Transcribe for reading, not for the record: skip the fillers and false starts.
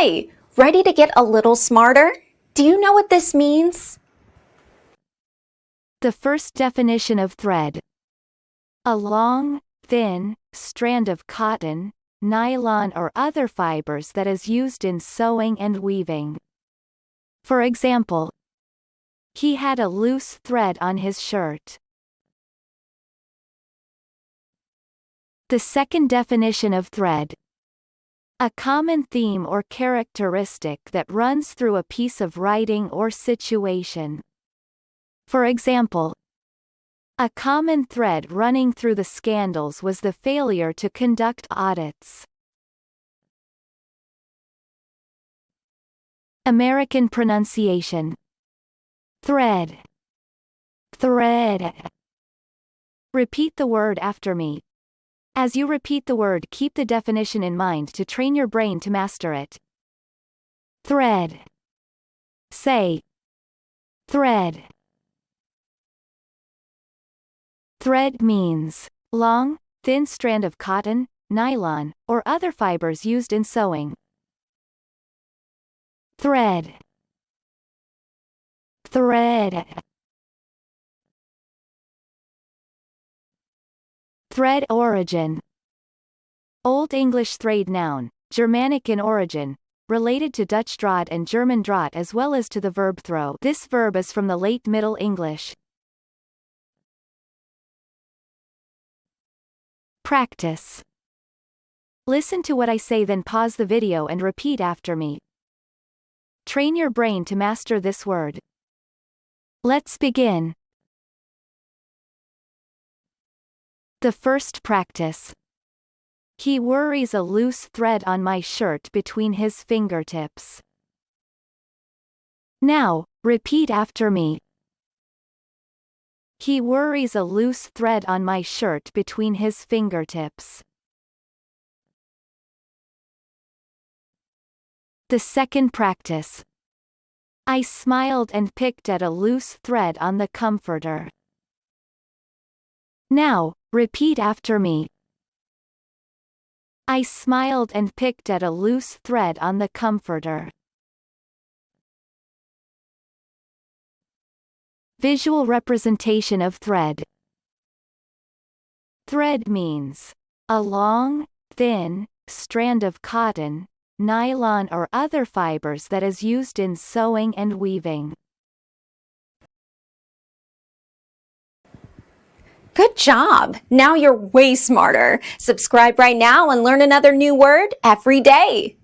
Hi! Ready to get a little smarter? Do you know what this means? The first definition of thread. A long, thin, strand of cotton, nylon or other fibers that is used in sewing and weaving. For example, he had a loose thread on his shirt. The second definition of thread. A common theme or characteristic that runs through a piece of writing or situation. For example, a common thread running through the scandals was the failure to conduct audits. American pronunciation. Thread. Thread. Repeat the word after me. As you repeat the word, keep the definition in mind to train your brain to master it. Thread. Say. Thread. Thread means long, thin strand of cotton, nylon, or other fibers used in sewing. Thread. Thread. Thread origin. Old English thread noun, Germanic in origin, related to Dutch draad and German draht as well as to the verb throw. This verb is from the late Middle English. Practice. Listen to what I say, then pause the video and repeat after me. Train your brain to master this word. Let's begin. The first practice. He worries a loose thread on my shirt between his fingertips. Now, repeat after me. He worries a loose thread on my shirt between his fingertips. The second practice. I smiled and picked at a loose thread on the comforter. Now, repeat after me. I smiled and picked at a loose thread on the comforter. Visual representation of thread. Thread means a long, thin, strand of cotton, nylon or other fibers that is used in sewing and weaving. Good job! Now you're way smarter. Subscribe right now and learn another new word every day.